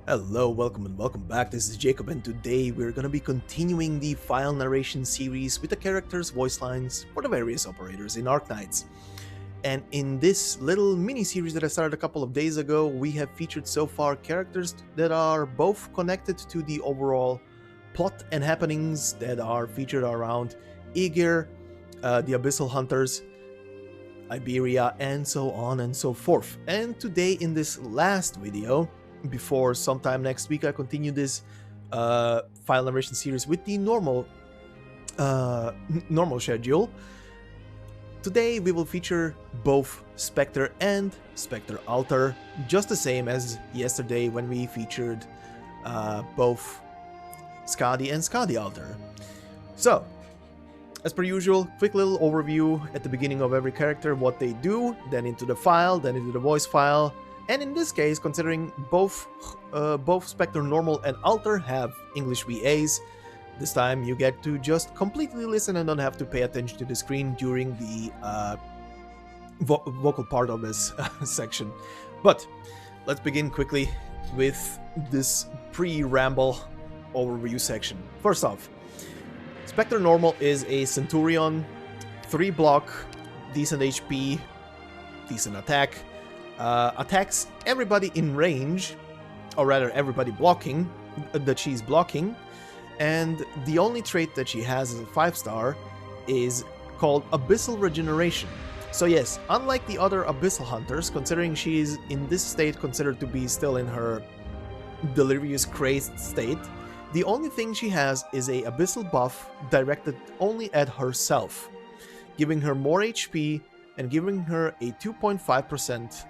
Hello, welcome and welcome back. This is Jacob, and today we're gonna be continuing the file narration series with the characters' voice lines for the various operators in Arknights. And in this little mini-series that I started a couple of days ago, we have featured so far characters that are both connected to the overall plot and happenings that are featured around Aegir, the Abyssal Hunters, Iberia, and so on and so forth. And today in this last video, before sometime next week I continue this file narration series with the normal schedule. Today we will feature both Specter and Specter Altar, just the same as yesterday when we featured both Skadi and Skadi Altar. So, as per usual, quick little overview at the beginning of every character, what they do, then into the file, then into the voice file. And in this case, considering both Specter Normal and Altar have English VAs, this time you get to just completely listen and don't have to pay attention to the screen during the vocal part of this section. But let's begin quickly with this pre-ramble overview section. First off, Specter Normal is a Centurion, 3 block, decent HP, decent attack. Attacks everybody in range, or rather everybody blocking, that she's blocking, and the only trait that she has as a 5-star is called Abyssal Regeneration. So yes, unlike the other Abyssal Hunters, considering she is in this state considered to be still in her delirious crazed state, the only thing she has is a Abyssal buff directed only at herself, giving her more HP and giving her a 2.5%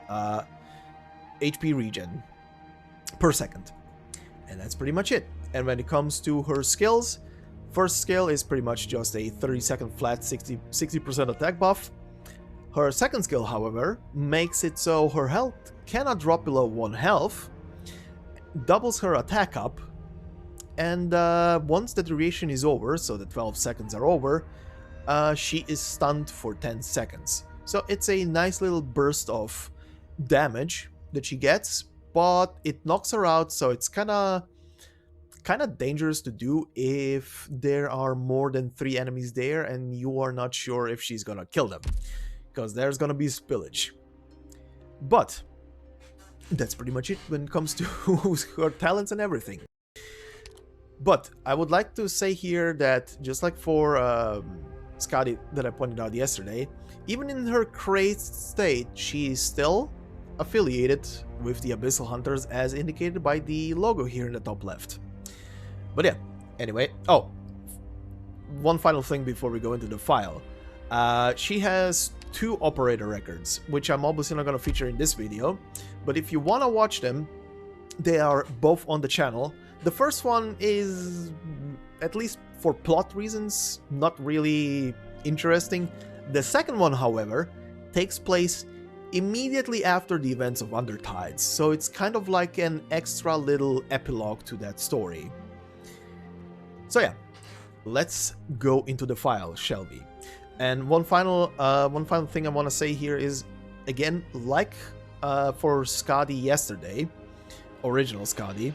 HP regen per second. And that's pretty much it. And when it comes to her skills, first skill is pretty much just a 30-second flat 60% attack buff. Her second skill, however, makes it so her health cannot drop below 1 health, doubles her attack up, and once the duration is over, so the 12 seconds are over, she is stunned for 10 seconds. So it's a nice little burst of damage that she gets, but it knocks her out, so it's kinda dangerous to do if there are more than 3 enemies there and you are not sure if she's gonna kill them, because there's gonna be spillage. But that's pretty much it when it comes to her talents and everything. But I would like to say here that, just like for Skadi that I pointed out yesterday, even in her crazed state, she is still affiliated with the Abyssal Hunters as indicated by the logo here in the top left. But yeah, anyway, one final thing before we go into the file. She has 2 operator records, which I'm obviously not going to feature in this video, but if you want to watch them, they are both on the channel. The first one is, at least for plot reasons, not really interesting. The second one, however, takes place immediately after the events of Undertides, so it's kind of like an extra little epilogue to that story. So yeah, let's go into the file, shall we? And one final thing I want to say here is, again, like for Skadi yesterday, original Skadi,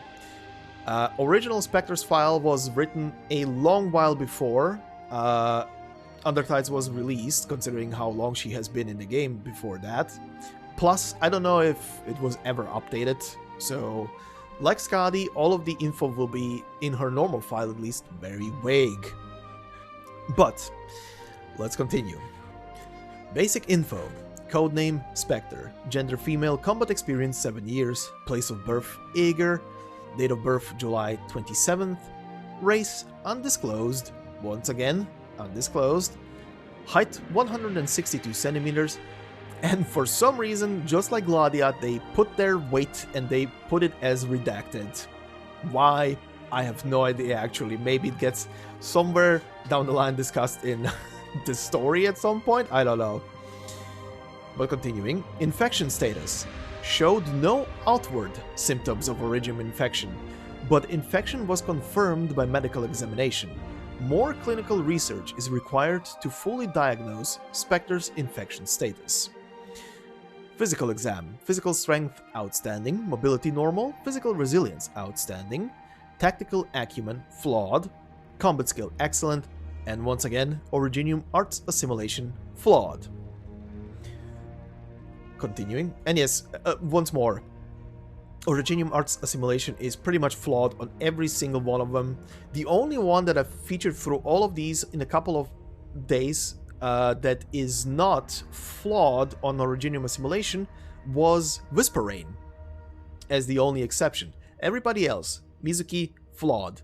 original Spectre's file was written a long while before Undertides was released, considering how long she has been in the game before that. Plus, I don't know if it was ever updated, so like Skadi, all of the info will be in her normal file, at least very vague. But let's continue. Basic info. Codename Specter. Gender female. Combat experience 7 years. Place of birth Aegir. Date of birth July 27th. Race undisclosed. Once again, undisclosed. Height 162 centimeters. And for some reason, just like Gladia, they put their weight and they put it as redacted. Why? I have no idea actually. Maybe it gets somewhere down the line discussed in the story at some point? I don't know. But continuing, infection status. Showed no outward symptoms of Origium infection, but infection was confirmed by medical examination. More clinical research is required to fully diagnose Specter's infection status. Physical exam. Physical strength, outstanding. Mobility, normal. Physical resilience, outstanding. Tactical acumen, flawed. Combat skill, excellent. And once again, Originium arts assimilation, flawed. Continuing. And yes, once more. Originium arts assimilation is pretty much flawed on every single one of them. The only one that I've featured through all of these in a couple of days that is not flawed on Originium assimilation was Whisper Rain, as the only exception. Everybody else, Mizuki, flawed.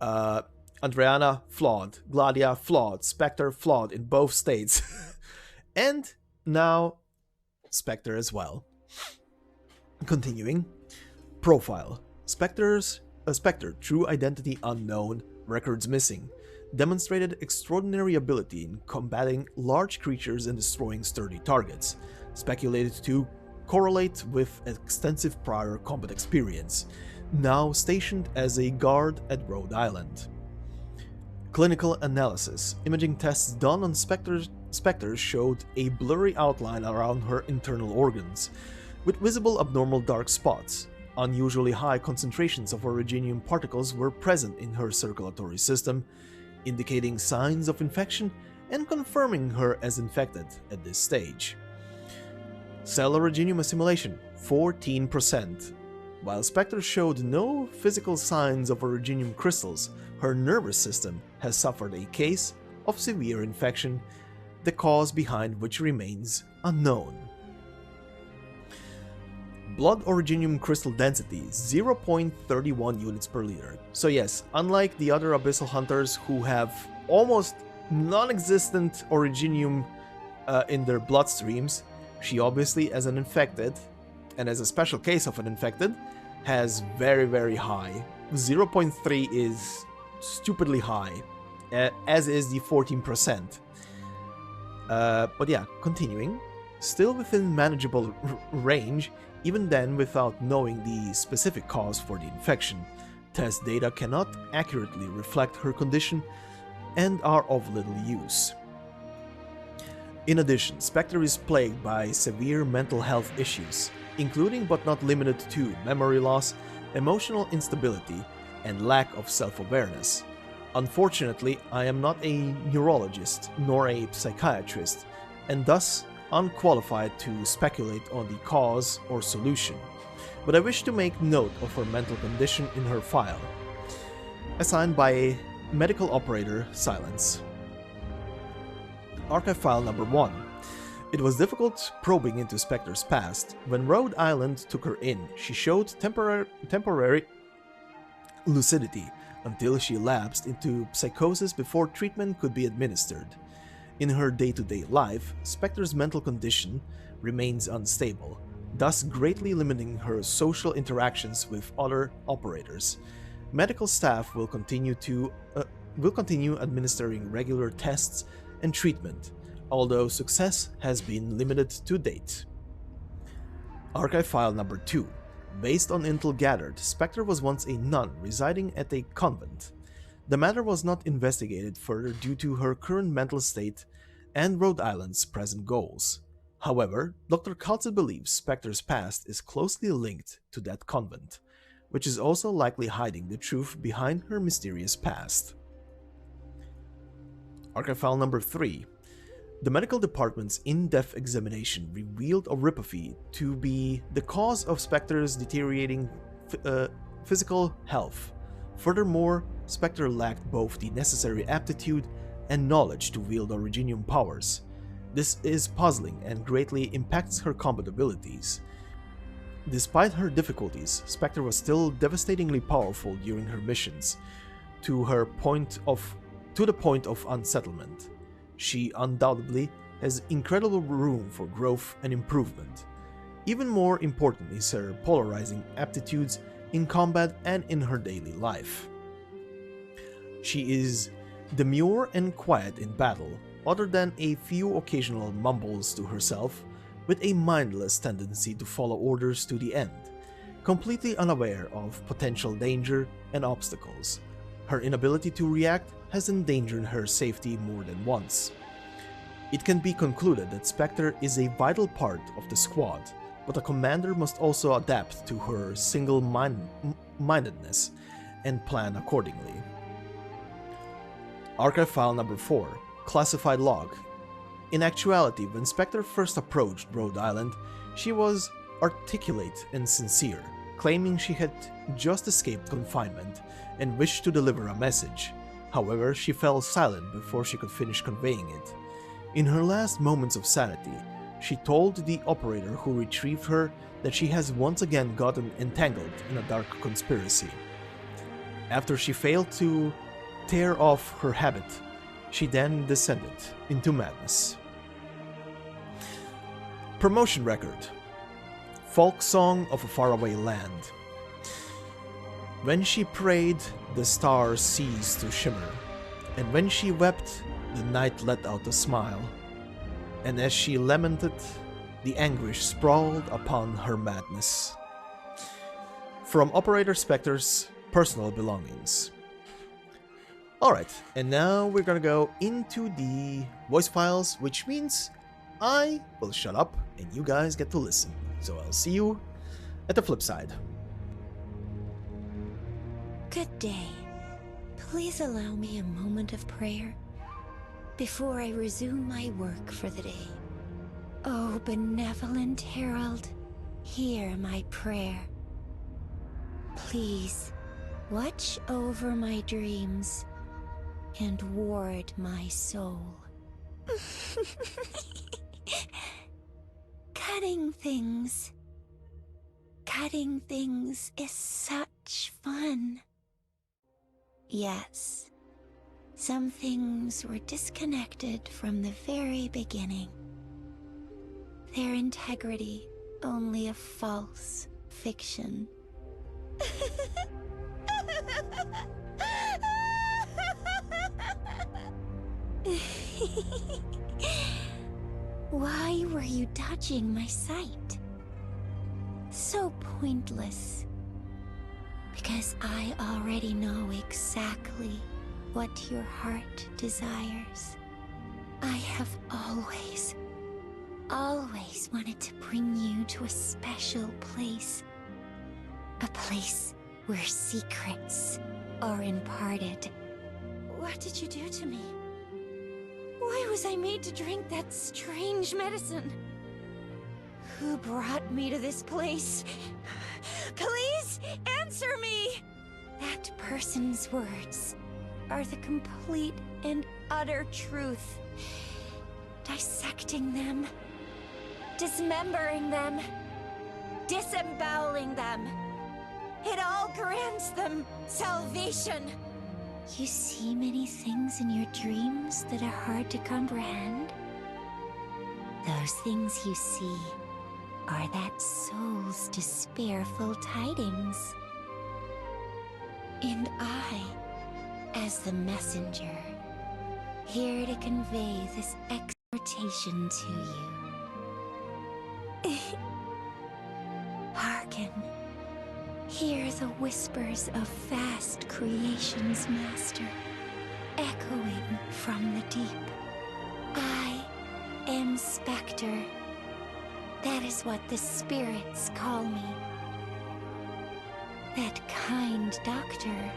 Andreana, flawed. Gladia, flawed. Specter, flawed in both states. And now, Specter as well. Continuing. Profile. Specter, true identity unknown, records missing. Demonstrated extraordinary ability in combating large creatures and destroying sturdy targets. Speculated to correlate with extensive prior combat experience. Now stationed as a guard at Rhode Island. Clinical analysis. Imaging tests done on Specter showed a blurry outline around her internal organs, with visible abnormal dark spots. Unusually high concentrations of originium particles were present in her circulatory system, indicating signs of infection and confirming her as infected at this stage. Cell originium assimilation, 14%. While Specter showed no physical signs of originium crystals, her nervous system has suffered a case of severe infection, the cause behind which remains unknown. Blood originium crystal density, 0.31 units per liter. So yes, unlike the other abyssal hunters who have almost non-existent originium in their bloodstreams, she obviously, as an infected, and as a special case of an infected, has very, very high. 0.3 is stupidly high, as is the 14%. But yeah, continuing. Still within manageable range, even then without knowing the specific cause for the infection. Test data cannot accurately reflect her condition and are of little use. In addition, Specter is plagued by severe mental health issues, including but not limited to memory loss, emotional instability, and lack of self-awareness. Unfortunately, I am not a neurologist nor a psychiatrist, and thus unqualified to speculate on the cause or solution, but I wish to make note of her mental condition in her file. Assigned by a medical operator, silence. Archive file number 1. It was difficult probing into Specter's past. When Rhode Island took her in, she showed temporary lucidity until she lapsed into psychosis before treatment could be administered. In her day-to-day life, Specter's mental condition remains unstable, thus greatly limiting her social interactions with other operators. Medical staff will continue administering regular tests and treatment, although success has been limited to date. Archive file number 2. Based on intel gathered, Specter was once a nun residing at a convent. The matter was not investigated further due to her current mental state and Rhode Island's present goals. However, Dr. Kaltze believes Specter's past is closely linked to that convent, which is also likely hiding the truth behind her mysterious past. Archive file number 3. The medical department's in-depth examination revealed oropathy to be the cause of Specter's deteriorating physical health. Furthermore, Specter lacked both the necessary aptitude and knowledge to wield originium powers. This is puzzling and greatly impacts her combat abilities. Despite her difficulties, Specter was still devastatingly powerful during her missions, to the point of unsettlement. She undoubtedly has incredible room for growth and improvement. Even more important is her polarizing aptitudes in combat and in her daily life. She is demure and quiet in battle, other than a few occasional mumbles to herself, with a mindless tendency to follow orders to the end, completely unaware of potential danger and obstacles. Her inability to react has endangered her safety more than once. It can be concluded that Specter is a vital part of the squad, but a commander must also adapt to her single-mindedness and plan accordingly. Archive file number 4, classified log. In actuality, when Specter first approached Rhode Island, she was articulate and sincere, claiming she had just escaped confinement and wished to deliver a message. However, she fell silent before she could finish conveying it. In her last moments of sanity, she told the operator who retrieved her that she has once again gotten entangled in a dark conspiracy. After she failed to tear off her habit, she then descended into madness. Promotion record. Folk song of a faraway land. When she prayed, the stars ceased to shimmer, and when she wept, the night let out a smile, and as she lamented, the anguish sprawled upon her madness. From Operator Specter's personal belongings. Alright, and now we're gonna go into the voice files, which means I will shut up and you guys get to listen. So I'll see you at the flip side. Good day. Please allow me a moment of prayer before I resume my work for the day. Oh, benevolent herald, hear my prayer. Please, watch over my dreams and ward my soul. Cutting things. Cutting things is such fun. Yes, some things were disconnected from the very beginning. Their integrity only a false fiction. Why were you dodging my sight? So pointless. Because I already know exactly what your heart desires. I have always wanted to bring you to a special place. A place where secrets are imparted. What did you do to me? Why was I made to drink that strange medicine? Who brought me to this place? Please answer me! That person's words are the complete and utter truth. Dissecting them, dismembering them, disemboweling them. It all grants them salvation. You see many things in your dreams that are hard to comprehend. Those things you see are that soul's despairful tidings. And I, as the messenger, here to convey this exhortation to you. Hearken. Hear the whispers of vast creation's master, echoing from the deep. I am Specter. That is what the spirits call me. That kind doctor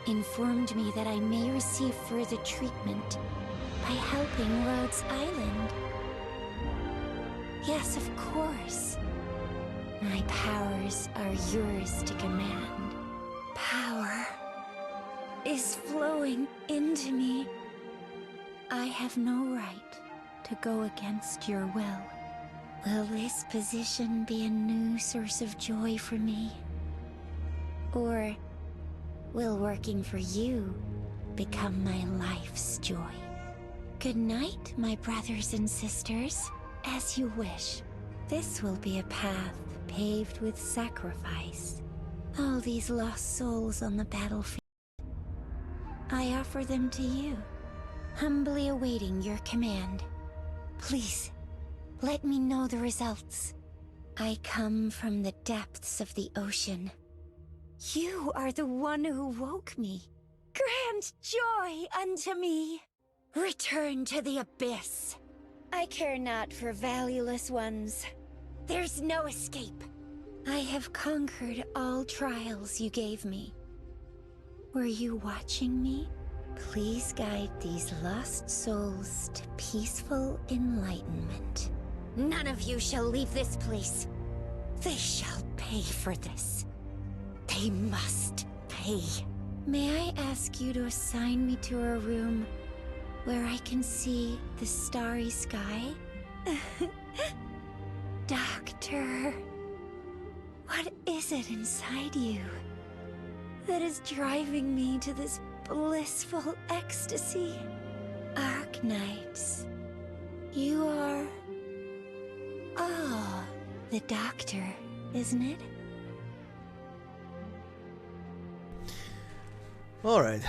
informed me that I may receive further treatment by helping Rhodes Island. Yes, of course. My powers are yours to command. Power is flowing into me. I have no right to go against your will. Will this position be a new source of joy for me? Or will working for you become my life's joy? Good night, my brothers and sisters. As you wish. This will be a path paved with sacrifice. All these lost souls on the battlefield, I offer them to you, humbly awaiting your command. Please, let me know the results. I come from the depths of the ocean. You are the one who woke me. Grant joy unto me. Return to the abyss. I care not for valueless ones. There's no escape. I have conquered all trials you gave me. Were you watching me? Please guide these lost souls to peaceful enlightenment. None of you shall leave this place. They shall pay for this. They must pay. May I ask you to assign me to a room where I can see the starry sky? Doctor, what is it inside you that is driving me to this blissful ecstasy? Arknights, you are... Oh, the doctor, isn't it? Alright,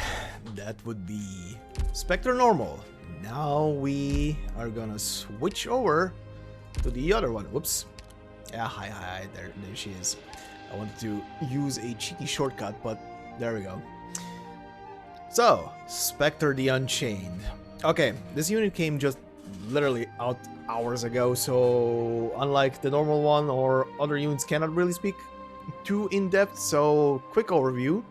that would be Specter Normal. Now we are gonna switch over to the other one. Whoops. Yeah, hi, there she is. I wanted to use a cheeky shortcut, but there we go. So, Specter the Unchained. Okay, this unit came just literally out hours ago, so unlike the normal one or other units cannot really speak too in-depth, so quick overview.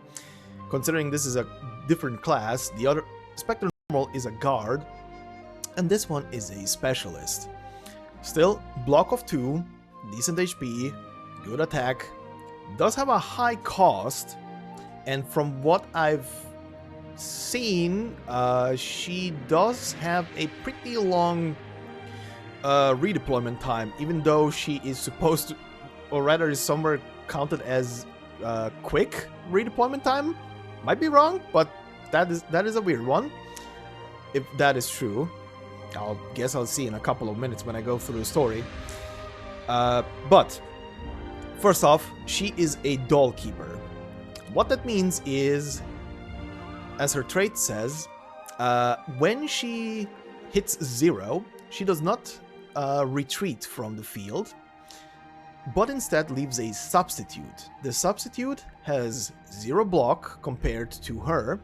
Considering this is a different class, the other Specter Normal is a guard, and this one is a specialist. Still, block of 2, decent HP, good attack, does have a high cost, and from what I've seen, she does have a pretty long redeployment time, even though she is supposed to, or rather is somewhere counted as quick redeployment time. Might be wrong, but that is a weird one. If that is true, I'll see in a couple of minutes when I go through the story. But first off, she is a doll keeper. What that means is, as her trait says, when she hits 0, she does not retreat from the field, but instead leaves a substitute. The substitute has 0 block compared to her,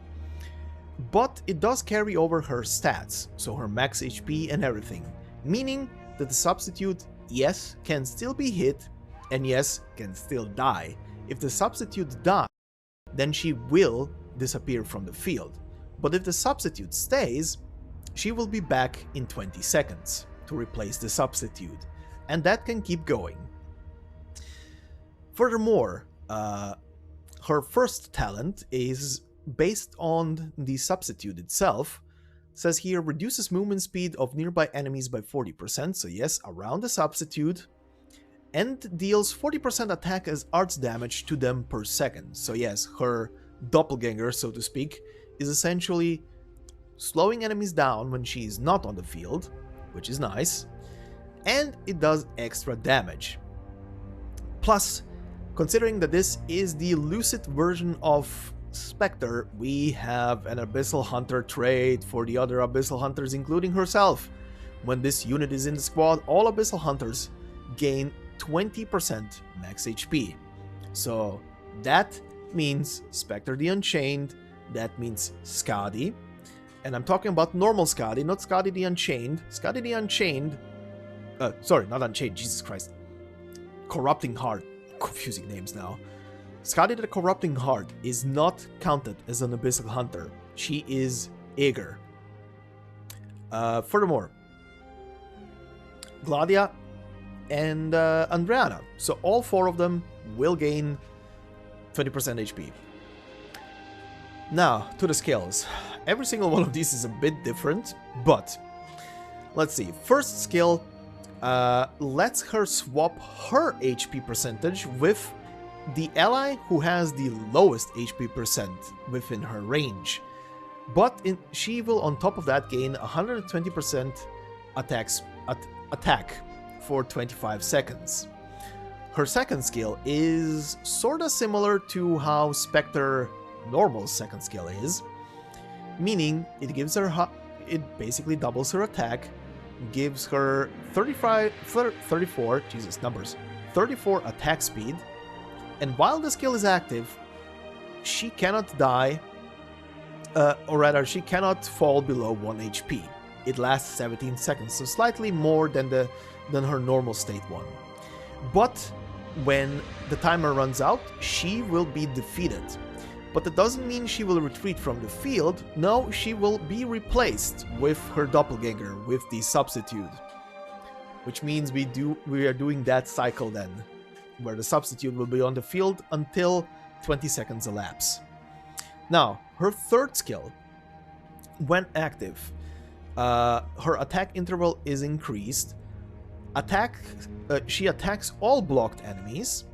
but it does carry over her stats, so her max HP and everything, meaning that the substitute, yes, can still be hit, and yes, can still die. If the substitute dies, then she will disappear from the field, but if the substitute stays, she will be back in 20 seconds to replace the substitute, and that can keep going. Furthermore, her first talent is based on the substitute itself. Says here, reduces movement speed of nearby enemies by 40%, so yes, around the substitute, and deals 40% attack as arts damage to them per second. So yes, her doppelganger, so to speak, is essentially slowing enemies down when she is not on the field, which is nice, and it does extra damage. Plus, considering that this is the lucid version of Specter, we have an Abyssal Hunter trait for the other Abyssal Hunters, including herself. When this unit is in the squad, all Abyssal Hunters gain 20% max HP. So that means Specter the Unchained, that means Skadi, and I'm talking about normal Skadi, not Skadi the Unchained. Skadi the Unchained, sorry, not Unchained, Jesus Christ. Corrupting Heart. Confusing names now. Skadi the Corrupting Heart is not counted as an Abyssal Hunter. She is Aegir. Furthermore, Gladia and Andriana. So all 4 of them will gain 20% HP. Now, to the skills. Every single one of these is a bit different, but let's see. First skill lets her swap her HP percentage with the ally who has the lowest HP percent within her range. But she will on top of that gain 120% attack for 25 seconds. Her second skill is sorta similar to how Specter Normal's second skill is, meaning it gives her it basically doubles her attack, gives her 34 attack speed, and while the skill is active, she cannot die, or rather she cannot fall below 1 HP. It lasts 17 seconds, so slightly more than her normal state one. But when the timer runs out, she will be defeated. But that doesn't mean she will retreat from the field. No, she will be replaced with her doppelganger, with the substitute. Which means we are doing that cycle then, where the substitute will be on the field until 20 seconds elapse. Now, her third skill, when active, her attack interval is increased. She attacks all blocked enemies.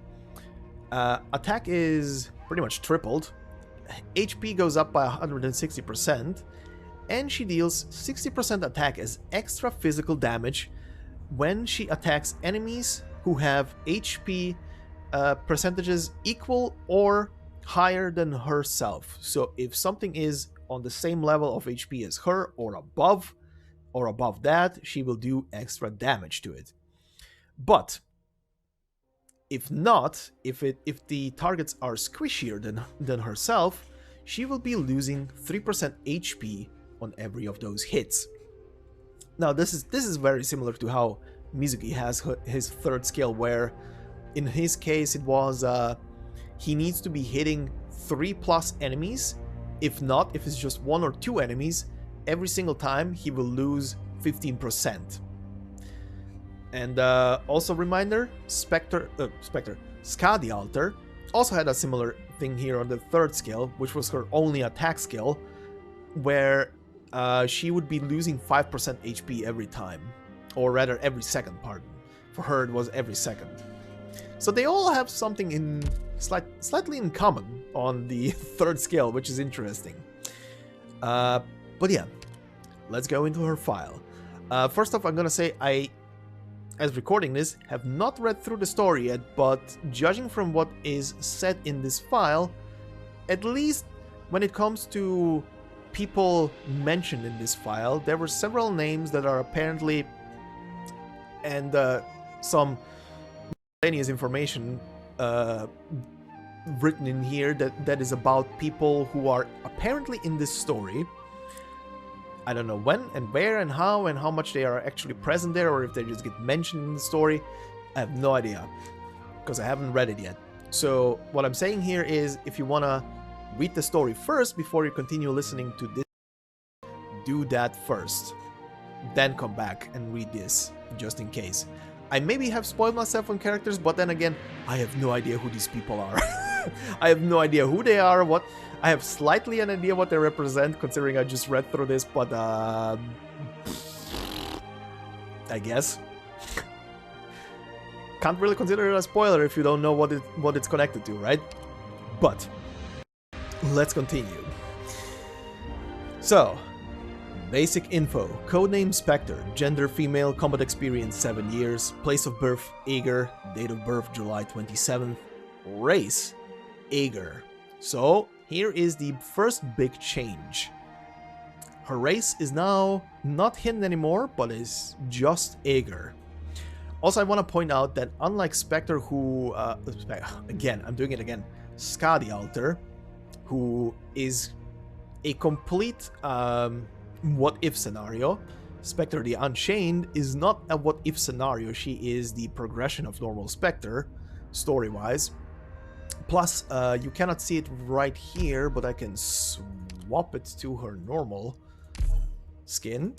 Attack is pretty much tripled. HP goes up by 160%, and she deals 60% attack as extra physical damage when she attacks enemies who have HP percentages equal or higher than herself. So if something is on the same level of HP as her or above that, she will do extra damage to it. But if not, if the targets are squishier than herself, she will be losing 3% HP on every of those hits. Now this is very similar to how Mizuki has his third skill, where in his case it was he needs to be hitting 3+ enemies. If not, if it's just 1 or 2 enemies, every single time he will lose 15%. And also reminder, Specter, Ska the Alter, also had a similar thing here on the third skill, which was her only attack skill, where she would be losing 5% HP every time. Or rather, every second, pardon. For her, it was every second. So they all have something slightly in common on the third skill, which is interesting. But yeah, let's go into her file. First off, I'm gonna say as recording this, have not read through the story yet, but judging from what is said in this file, at least when it comes to people mentioned in this file, there were several names that are apparently, and some miscellaneous information written in here that is about people who are apparently in this story. I don't know when and where and how much they are actually present there, or if they just get mentioned in the story. I have no idea, because I haven't read it yet. So what I'm saying here is, if you want to read the story first before you continue listening to this, do that first. Then come back and read this, just in case. I maybe have spoiled myself on characters, but then again, I have no idea who these people are. I have no idea who they are, I have slightly an idea what they represent, considering I just read through this, but I guess. Can't really consider it a spoiler if you don't know what it's connected to, right? But let's continue. So, basic info. Codename Specter, gender female, combat experience 7 years, place of birth Ager, date of birth July 27th, race Ager. So, here is the first big change. Her race is now not hidden anymore, but is just Ager. Also, I want to point out that unlike Specter, who, again, I'm doing it again, Ska the Alter, who is a complete what-if scenario, Specter the Unchained is not a what-if scenario, she is the progression of normal Specter, story-wise. Plus, you cannot see it right here, but I can swap it to her normal skin.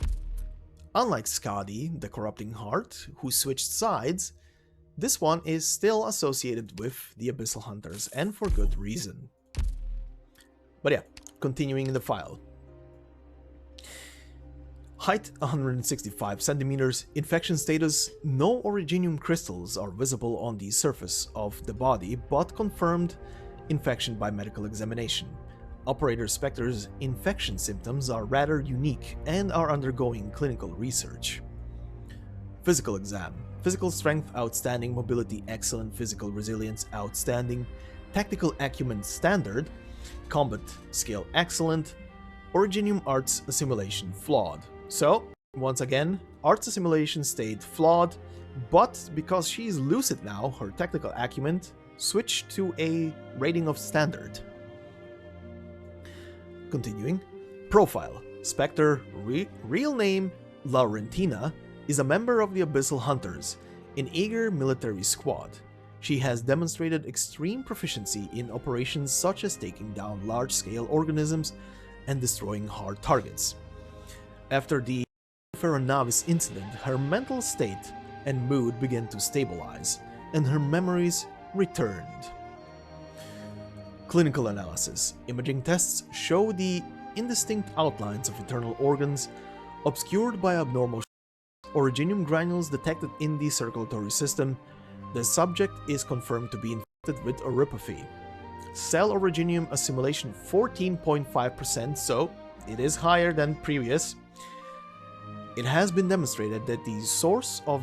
Unlike Skadi, the Corrupting Heart, who switched sides, this one is still associated with the Abyssal Hunters, and for good reason. But yeah, continuing in the file. Height 165 centimeters, infection status, no originium crystals are visible on the surface of the body, but confirmed infection by medical examination. Operator Specter's infection symptoms are rather unique and are undergoing clinical research. Physical exam. Physical strength outstanding, mobility excellent, physical resilience outstanding, tactical acumen standard, combat skill excellent, originium arts assimilation flawed. So, once again, arts assimilation stayed flawed, but because she's lucid now, her technical acumen switched to a rating of standard. Continuing. Profile. Specter, real name Laurentina is a member of the Abyssal Hunters, an eager military squad. She has demonstrated extreme proficiency in operations such as taking down large-scale organisms and destroying hard targets. After the Ferronavis incident, her mental state and mood began to stabilize, and her memories returned. Clinical analysis. Imaging tests show the indistinct outlines of internal organs obscured by abnormal originium granules detected in the circulatory system. The subject is confirmed to be infected with oropathy. Cell originium assimilation 14.5%, so it is higher than previous. It has been demonstrated that the source of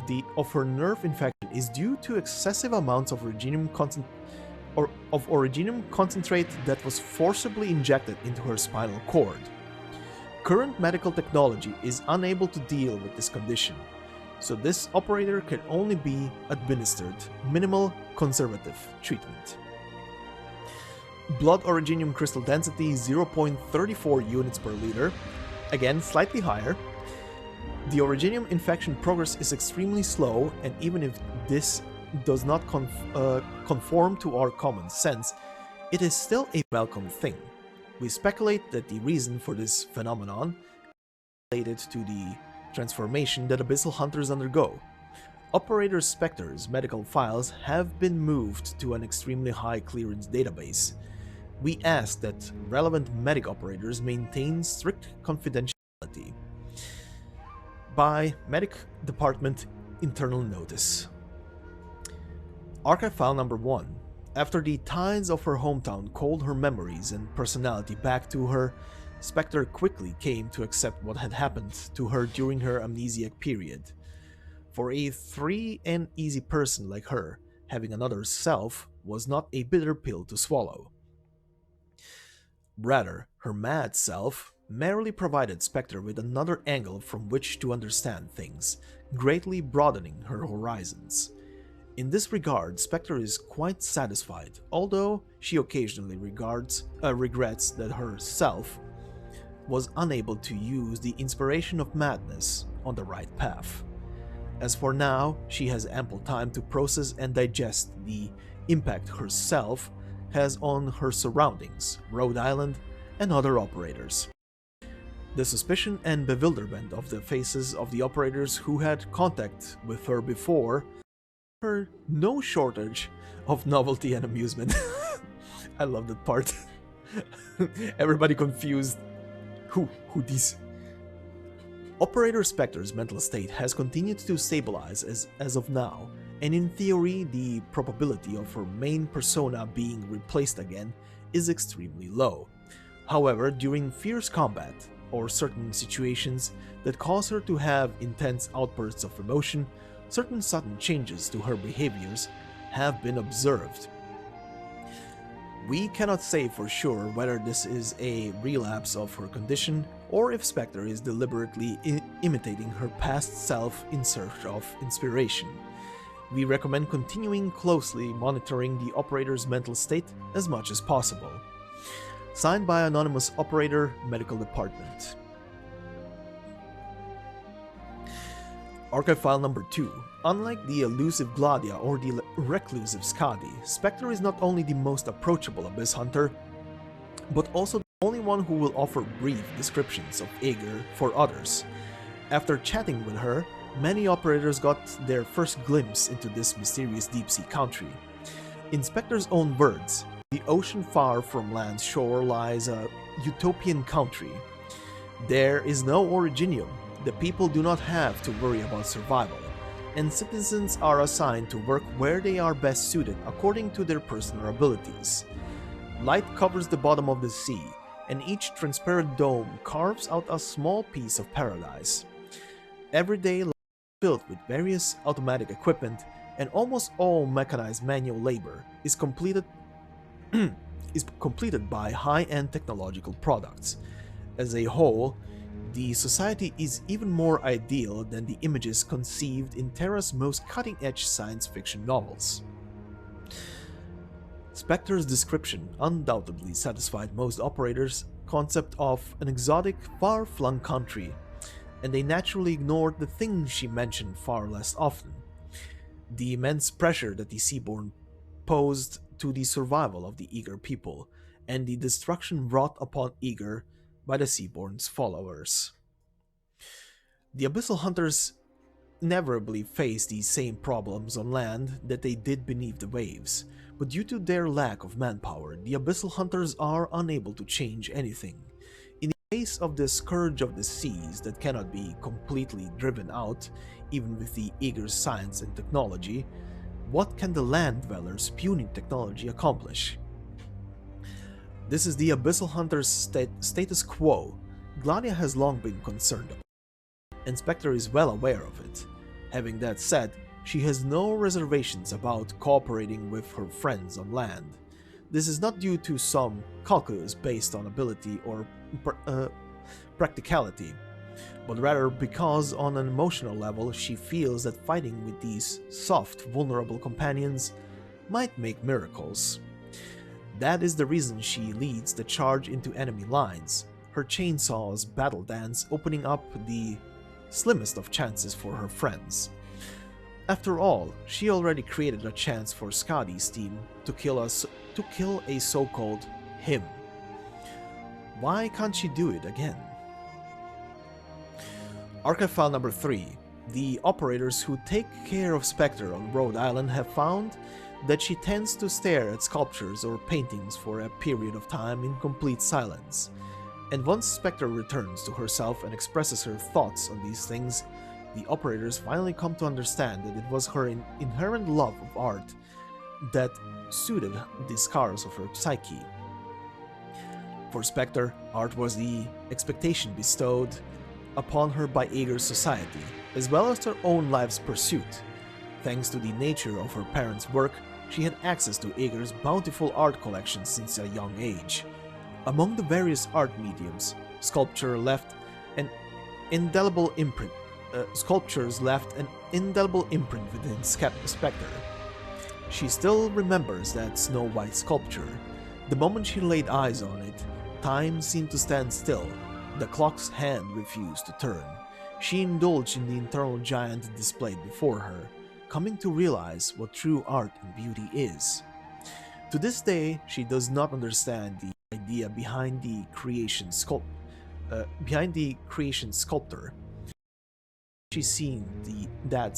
her nerve infection is due to excessive amounts of originium concentrate that was forcibly injected into her spinal cord. Current medical technology is unable to deal with this condition, so this operator can only be administered minimal conservative treatment. Blood originium crystal density 0.34 units per liter, again slightly higher. The originium infection progress is extremely slow, and even if this does not conform to our common sense, it is still a welcome thing. We speculate that the reason for this phenomenon is related to the transformation that Abyssal Hunters undergo. Operator Specter's medical files have been moved to an extremely high clearance database. We ask that relevant medic operators maintain strict confidentiality. By Medic Department Internal Notice. Archive File Number 1. After the tides of her hometown called her memories and personality back to her, Specter quickly came to accept what had happened to her during her amnesiac period. For a free and easy person like her, having another self was not a bitter pill to swallow. Rather, her mad self merely provided Specter with another angle from which to understand things, greatly broadening her horizons. In this regard, Specter is quite satisfied, although she occasionally regrets that her self was unable to use the inspiration of madness on the right path. As for now, she has ample time to process and digest the impact her self has on her surroundings, Rhode Island, and other operators. The suspicion and bewilderment of the faces of the operators who had contact with her before her no shortage of novelty and amusement. I love that part. Everybody confused. Who these? Operator Specter's mental state has continued to stabilize as of now, and in theory the probability of her main persona being replaced again is extremely low. However, during fierce combat, or certain situations that cause her to have intense outbursts of emotion, certain sudden changes to her behaviors have been observed. We cannot say for sure whether this is a relapse of her condition or if Specter is deliberately imitating her past self in search of inspiration. We recommend continuing closely monitoring the operator's mental state as much as possible. Signed by Anonymous Operator, Medical Department. Archive File Number 2. Unlike the elusive Gladia or the reclusive Skadi, Specter is not only the most approachable Abyss Hunter, but also the only one who will offer brief descriptions of Aegir for others. After chatting with her, many operators got their first glimpse into this mysterious deep-sea country. In Specter's own words, the ocean far from land's shore lies a utopian country. There is no originium, the people do not have to worry about survival, and citizens are assigned to work where they are best suited according to their personal abilities. Light covers the bottom of the sea, and each transparent dome carves out a small piece of paradise. Every day life is filled with various automatic equipment, and almost all mechanized manual labor is completed by high-end technological products. As a whole, the society is even more ideal than the images conceived in Terra's most cutting-edge science fiction novels. Specter's description undoubtedly satisfied most operators' concept of an exotic, far-flung country, and they naturally ignored the things she mentioned far less often. The immense pressure that the Seaborn posed to the survival of the Eager people, and the destruction wrought upon Eager by the Seaborn's followers. The Abyssal Hunters inevitably face these same problems on land that they did beneath the waves, but due to their lack of manpower, the Abyssal Hunters are unable to change anything. In the face of the scourge of the seas that cannot be completely driven out, even with the Eager's science and technology, what can the land dwellers' puny technology accomplish? This is the Abyssal Hunters' status quo. Gladia has long been concerned about, and Specter is well aware of it. Having that said, she has no reservations about cooperating with her friends on land. This is not due to some calculus based on ability or practicality, but rather because on an emotional level she feels that fighting with these soft, vulnerable companions might make miracles. That is the reason she leads the charge into enemy lines, her chainsaw's battle dance opening up the slimmest of chances for her friends. After all, she already created a chance for Skadi's team to kill a so-called him. Why can't she do it again? Archive file number 3. The operators who take care of Specter on Rhode Island have found that she tends to stare at sculptures or paintings for a period of time in complete silence. And once Specter returns to herself and expresses her thoughts on these things, the operators finally come to understand that it was her inherent love of art that suited the scars of her psyche. For Specter, art was the expectation bestowed upon her by Eager's society, as well as her own life's pursuit. Thanks to the nature of her parents' work, she had access to Eager's bountiful art collection since a young age. Among the various art mediums, sculptures left an indelible imprint within Specter. She still remembers that Snow White sculpture. The moment she laid eyes on it, time seemed to stand still. The clock's hand refused to turn. She indulged in the internal giant displayed before her, coming to realize what true art and beauty is. To this day, she does not understand the idea behind the creation sculptor. She's seen that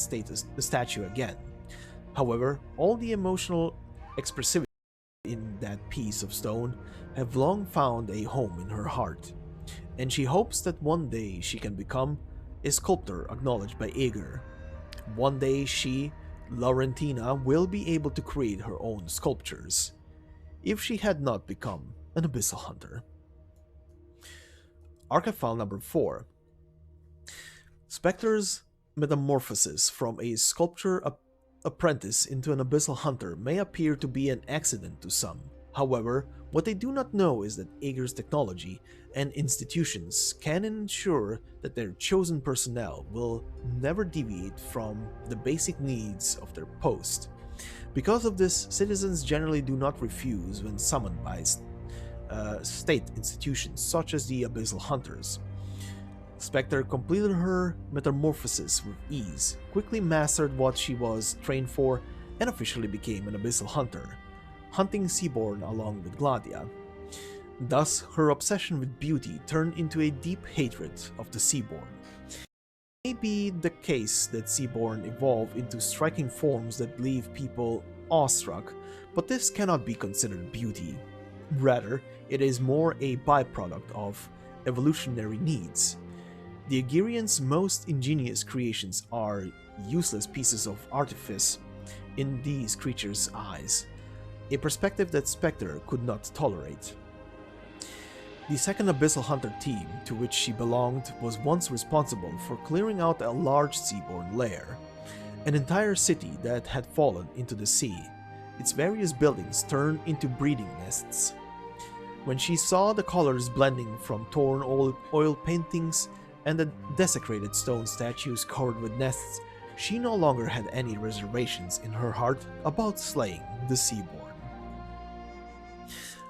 statue again. However, all the emotional expressivity in that piece of stone have long found a home in her heart, and she hopes that one day she can become a sculptor acknowledged by Eager. One day she, Laurentina, will be able to create her own sculptures, if she had not become an Abyssal Hunter. Archive file number 4. Specter's metamorphosis from a sculptor apprentice into an Abyssal Hunter may appear to be an accident to some. However, what they do not know is that Eager's technology and institutions can ensure that their chosen personnel will never deviate from the basic needs of their post. Because of this, citizens generally do not refuse when summoned by state institutions such as the Abyssal Hunters. Specter completed her metamorphosis with ease, quickly mastered what she was trained for, and officially became an Abyssal Hunter, hunting Seaborn along with Gladia. Thus, her obsession with beauty turned into a deep hatred of the Seaborn. It may be the case that Seaborn evolve into striking forms that leave people awestruck, but this cannot be considered beauty. Rather, it is more a byproduct of evolutionary needs. The Aegirians' most ingenious creations are useless pieces of artifice in these creatures' eyes, a perspective that Specter could not tolerate. The second Abyssal Hunter team to which she belonged was once responsible for clearing out a large seaborne lair, an entire city that had fallen into the sea, its various buildings turned into breeding nests. When she saw the colors blending from torn oil paintings and the desecrated stone statues covered with nests, she no longer had any reservations in her heart about slaying the Seaborn.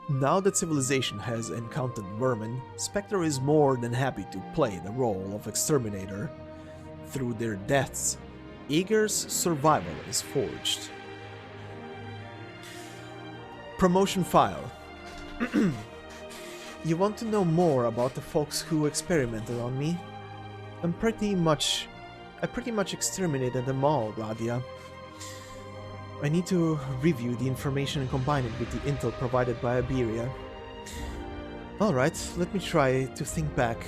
Now that civilization has encountered vermin, Specter is more than happy to play the role of exterminator. Through their deaths, Eager's survival is forged. Promotion file. You want to know more about the folks who experimented on me? I pretty much exterminated them all, Gladia. I need to review the information and combine it with the intel provided by Iberia. Alright, let me try to think back.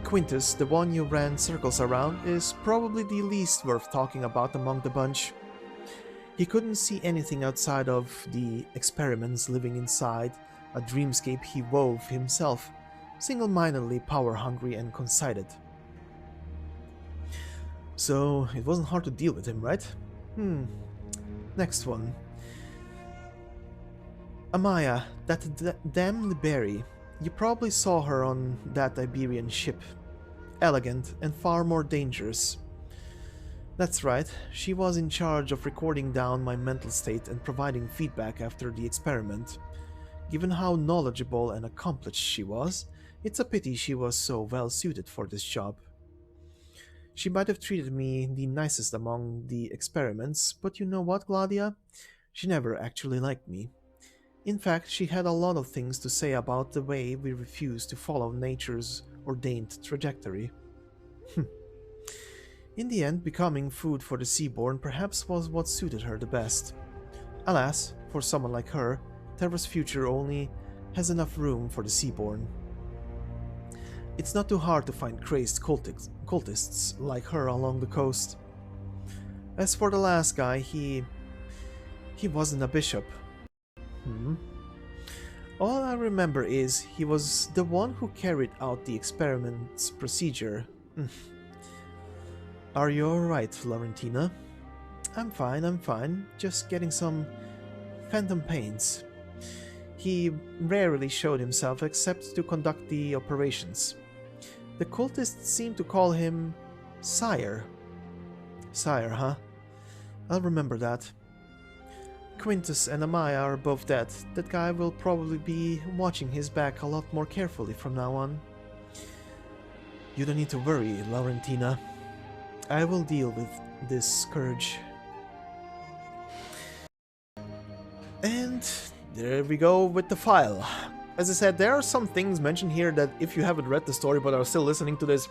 Quintus, the one you ran circles around, is probably the least worth talking about among the bunch. He couldn't see anything outside of the experiments living inside a dreamscape he wove himself, single-mindedly power-hungry and conceited. So, it wasn't hard to deal with him, right? Next one. Amaya, that damn Liberi. You probably saw her on that Iberian ship. Elegant and far more dangerous. That's right, she was in charge of recording down my mental state and providing feedback after the experiment. Given how knowledgeable and accomplished she was, it's a pity she was so well suited for this job. She might have treated me the nicest among the experiments, but you know what, Gladia? She never actually liked me. In fact, she had a lot of things to say about the way we refused to follow nature's ordained trajectory. In the end, becoming food for the Seaborn perhaps was what suited her the best. Alas, for someone like her, Terra's future only has enough room for the Seaborn. It's not too hard to find crazed cultists like her along the coast. As for the last guy, he wasn't a bishop. All I remember is he was the one who carried out the experiment's procedure. Are you alright, Laurentina? I'm fine, just getting some phantom pains. He rarely showed himself except to conduct the operations. The cultists seem to call him Sire. Sire, huh? I'll remember that. Quintus and Amaya are both dead. That guy will probably be watching his back a lot more carefully from now on. You don't need to worry, Laurentina. I will deal with this scourge. And there we go with the file. As I said, there are some things mentioned here that if you haven't read the story but are still listening to this,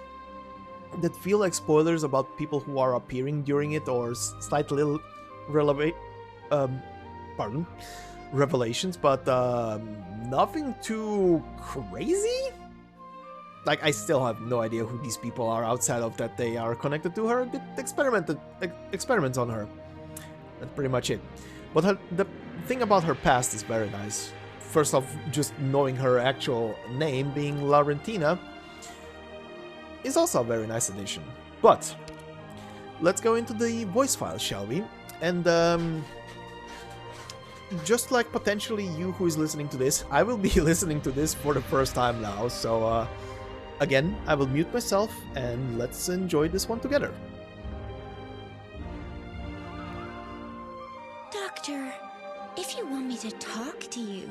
that feel like spoilers about people who are appearing during it or slight little revelations, but nothing too crazy? Like, I still have no idea who these people are outside of that they are connected to her, did experiments on her. That's pretty much it. But the thing about her past is very nice. First off, just knowing her actual name being Laurentina is also a very nice addition. But let's go into the voice file, shall we? And just like potentially you who is listening to this, I will be listening to this for the first time now, so again, I will mute myself and let's enjoy this one together. Doctor, if you want me to talk to you,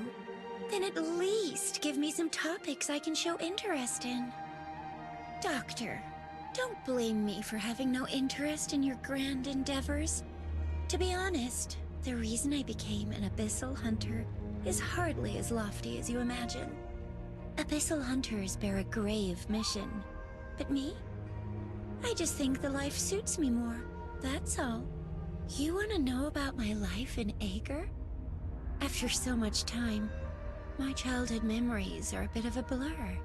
then at least give me some topics I can show interest in. Doctor, don't blame me for having no interest in your grand endeavors. To be honest, the reason I became an abyssal hunter is hardly as lofty as you imagine. Abyssal hunters bear a grave mission. But me? I just think the life suits me more, that's all. You want to know about my life in Ager? After so much time, my childhood memories are a bit of a blur.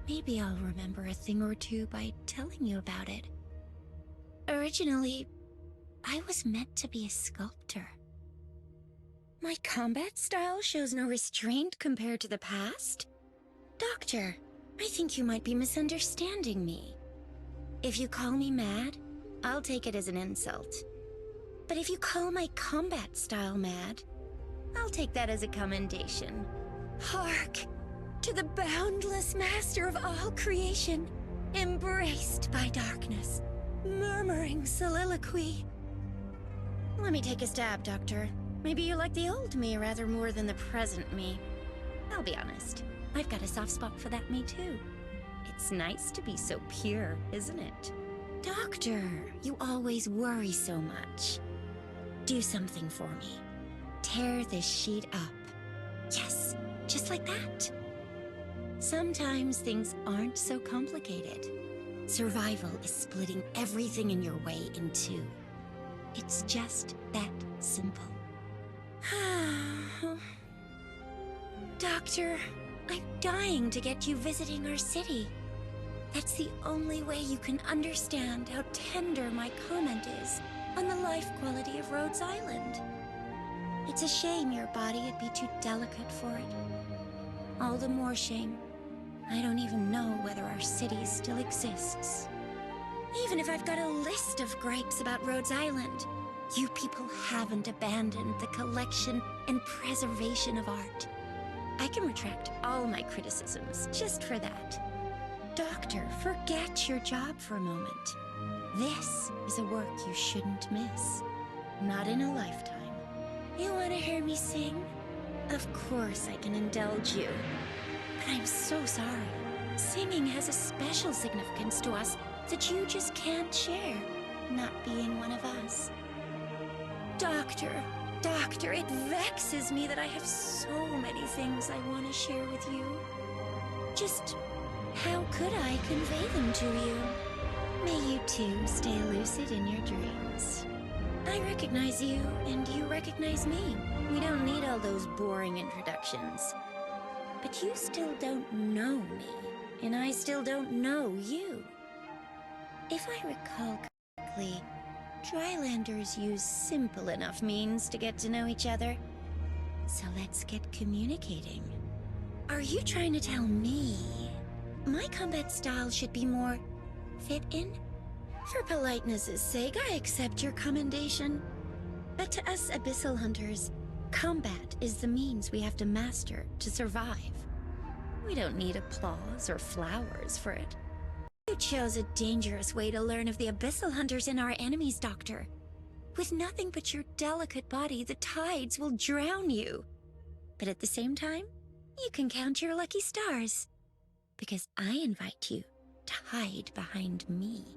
Maybe I'll remember a thing or two by telling you about it. Originally, I was meant to be a sculptor. My combat style shows no restraint compared to the past. Doctor, I think you might be misunderstanding me. If you call me mad, I'll take it as an insult. But if you call my combat style mad, I'll take that as a commendation. Hark! To the boundless master of all creation, embraced by darkness, murmuring soliloquy. Let me take a stab, Doctor. Maybe you like the old me rather more than the present me. I'll be honest, I've got a soft spot for that me too. It's nice to be so pure, isn't it? Doctor, you always worry so much. Do something for me. Tear this sheet up. Yes, just like that. Sometimes things aren't so complicated. Survival is splitting everything in your way in two. It's just that simple. Doctor, I'm dying to get you visiting our city. That's the only way you can understand how tender my comment is on the life quality of Rhodes Island. It's a shame your body'd be too delicate for it. All the more shame, I don't even know whether our city still exists. Even if I've got a list of gripes about Rhodes Island, you people haven't abandoned the collection and preservation of art. I can retract all my criticisms just for that. Doctor, forget your job for a moment. This is a work you shouldn't miss. Not in a lifetime. You want to hear me sing? Of course I can indulge you. But I'm so sorry. Singing has a special significance to us that you just can't share, not being one of us. Doctor, it vexes me that I have so many things I want to share with you. Just how could I convey them to you? May you too stay lucid in your dreams. I recognize you, and you recognize me. We don't need all those boring introductions. But you still don't know me, and I still don't know you. If I recall correctly, Drylanders use simple enough means to get to know each other. So let's get communicating. Are you trying to tell me my combat style should be more fit in? For politeness' sake, I accept your commendation. But to us abyssal hunters, combat is the means we have to master to survive. We don't need applause or flowers for it. You chose a dangerous way to learn of the abyssal hunters and our enemies, Doctor. With nothing but your delicate body, the tides will drown you. But at the same time, you can count your lucky stars. Because I invite you to hide behind me.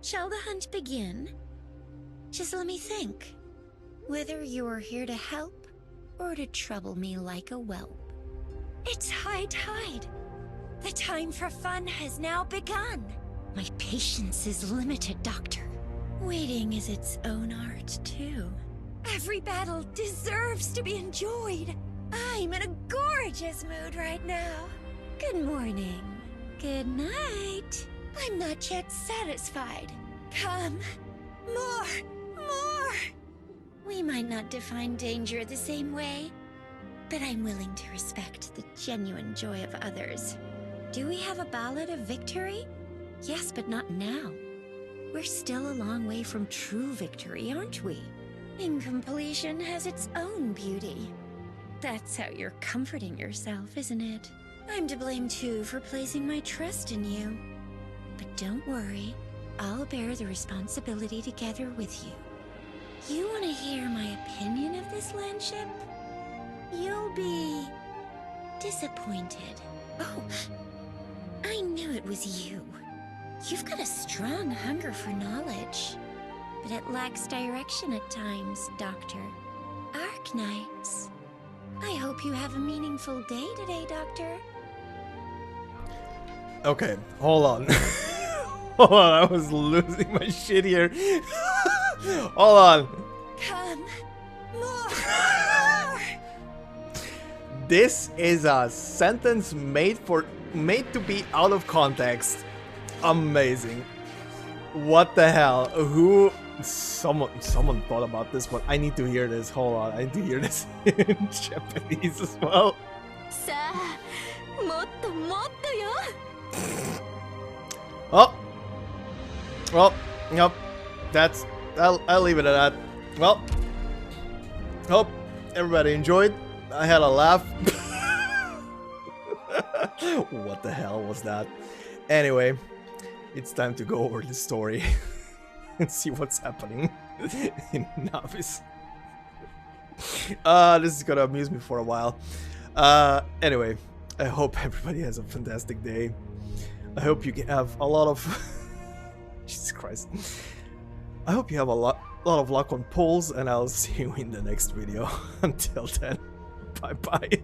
Shall the hunt begin? Just let me think. Whether you're here to help or to trouble me like a whelp. It's high tide. The time for fun has now begun. My patience is limited, Doctor. Waiting is its own art, too. Every battle deserves to be enjoyed. I'm in a gorgeous mood right now. Good morning. Good night. I'm not yet satisfied. Come. More. We might not define danger the same way, but I'm willing to respect the genuine joy of others. Do we have a ballad of victory? Yes, but not now. We're still a long way from true victory, aren't we? Incompletion has its own beauty. That's how you're comforting yourself, isn't it? I'm to blame too for placing my trust in you. But don't worry, I'll bear the responsibility together with you. You want to hear my opinion of this landship? You'll be disappointed. Oh, I knew it was you. You've got a strong hunger for knowledge, but it lacks direction at times, Doctor. Arknights. I hope you have a meaningful day today, Doctor. Okay, hold on. Hold on, I was losing my shit here. Hold on. Come. More. This is a sentence made to be out of context. Amazing. What the hell? Who? Someone thought about this one. I need to hear this. Hold on. I need to hear this in Japanese as well. Oh. Well, yep. That's. I'll leave it at that. Well. Hope everybody enjoyed. I had a laugh. What the hell was that? Anyway, it's time to go over the story and see what's happening in Navis. This is gonna amuse me for a while. Anyway, I hope everybody has a fantastic day. I hope you have a lot of Jesus Christ. I hope you have a lot of luck on polls, and I'll see you in the next video. Until then, bye bye.